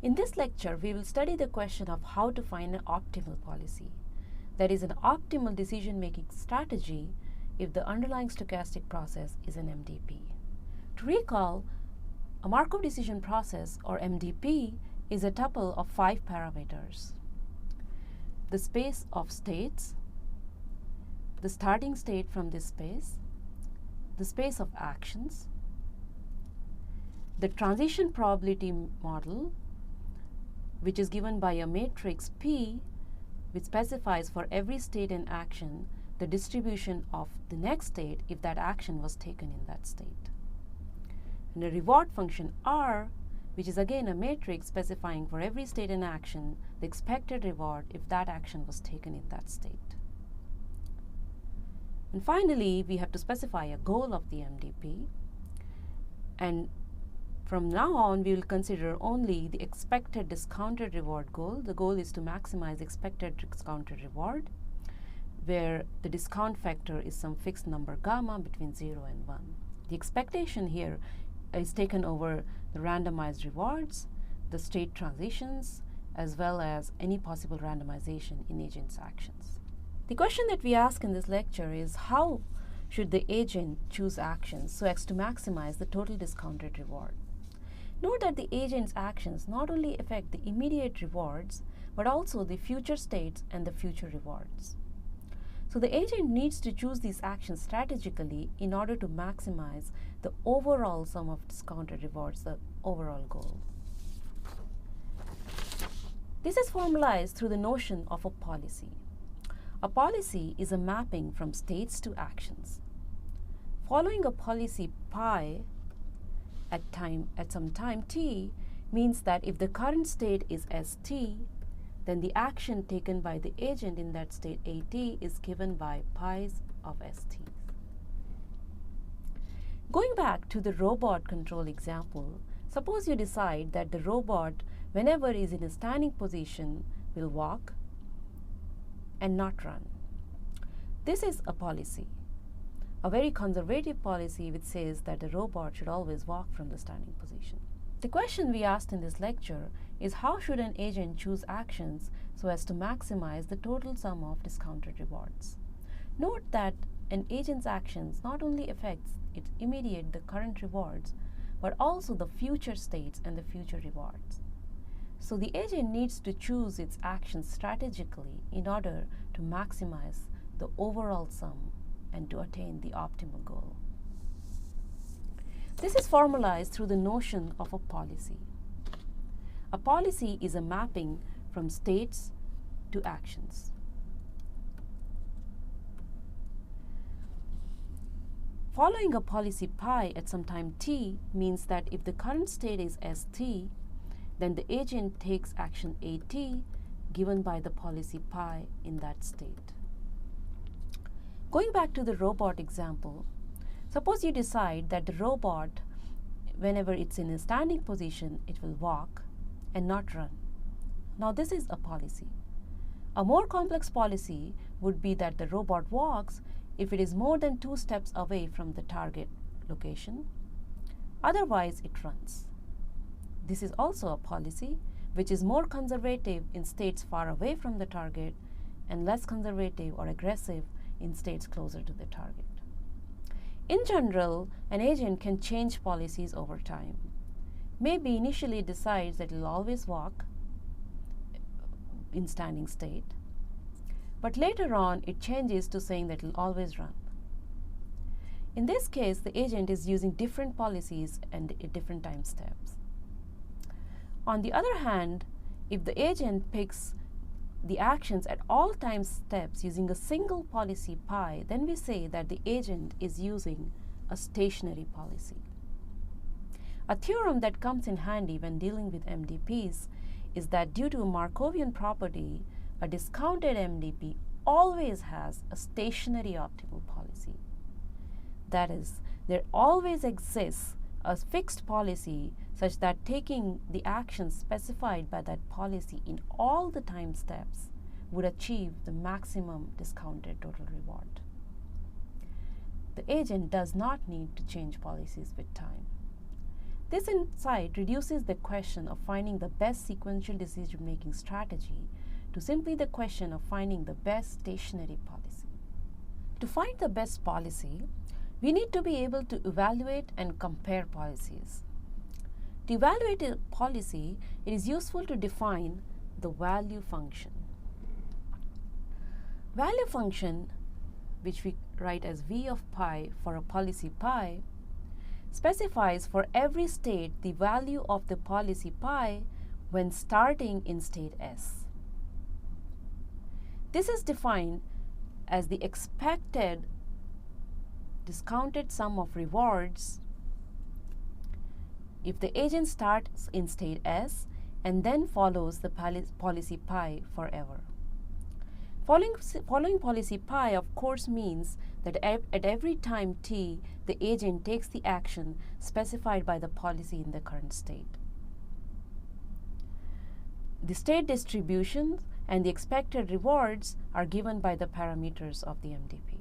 In this lecture, we will study the question of how to find an optimal policy, that is, an optimal decision-making strategy if the underlying stochastic process is an MDP. To recall, a Markov decision process, or MDP, is a tuple of 5 parameters: the space of states, the starting state from this space, the space of actions, the transition probability model, which is given by a matrix P, which specifies for every state in action the distribution of the next state if that action was taken in that state, and a reward function R, which is again a matrix specifying for every state in action the expected reward if that action was taken in that state. And finally, we have to specify a goal of the MDP, and from now on, we will consider only the expected discounted reward goal. The goal is to maximize expected discounted reward, where the discount factor is some fixed number gamma between 0 and 1. The expectation here is taken over the randomized rewards, the state transitions, as well as any possible randomization in agent's actions. The question that we ask in this lecture is, how should the agent choose actions so as to maximize the total discounted reward? Note that the agent's actions not only affect the immediate rewards, but also the future states and the future rewards. So the agent needs to choose these actions strategically in order to maximize the overall sum of discounted rewards, the overall goal. This is formalized through the notion of a policy. A policy is a mapping from states to actions. Following a policy pi at some time t means that if the current state is st, then the action taken by the agent in that state at is given by pi's of st. Going back to the robot control example, suppose you decide that the robot, whenever it is in a standing position, will walk and not run. This is a policy, a very conservative policy which says that the robot should always walk from the standing position. The question we asked in this lecture is, how should an agent choose actions so as to maximize the total sum of discounted rewards? Note that an agent's actions not only affects its immediate, the current rewards, but also the future states and the future rewards. So the agent needs to choose its actions strategically in order to maximize the overall sum and to attain the optimal goal. This is formalized through the notion of a policy. A policy is a mapping from states to actions. Following a policy pi at some time t means that if the current state is st, then the agent takes action at given by the policy pi in that state. Going back to the robot example, suppose you decide that the robot, whenever it's in a standing position, it will walk and not run. Now this is a policy. A more complex policy would be that the robot walks if it is more than 2 steps away from the target location. Otherwise, it runs. This is also a policy which is more conservative in states far away from the target and less conservative or aggressive in states closer to the target. In general, an agent can change policies over time. Maybe initially it decides that it will always walk in standing state, but later on it changes to saying that it will always run. In this case, the agent is using different policies and at different time steps. On the other hand, if the agent picks the actions at all time steps using a single policy pi, then we say that the agent is using a stationary policy. A theorem that comes in handy when dealing with MDPs is that due to a Markovian property, a discounted MDP always has a stationary optimal policy. That is, there always exists a fixed policy such that taking the actions specified by that policy in all the time steps would achieve the maximum discounted total reward. The agent does not need to change policies with time. This insight reduces the question of finding the best sequential decision-making strategy to simply the question of finding the best stationary policy. To find the best policy, we need to be able to evaluate and compare policies. To evaluate a policy, it is useful to define the value function. Value function, which we write as V of pi for a policy pi, specifies for every state the value of the policy pi when starting in state S. This is defined as the expected discounted sum of rewards if the agent starts in state S and then follows the policy pi forever. Following policy pi, of course, means that at every time t, the agent takes the action specified by the policy in the current state. The state distributions and the expected rewards are given by the parameters of the MDP.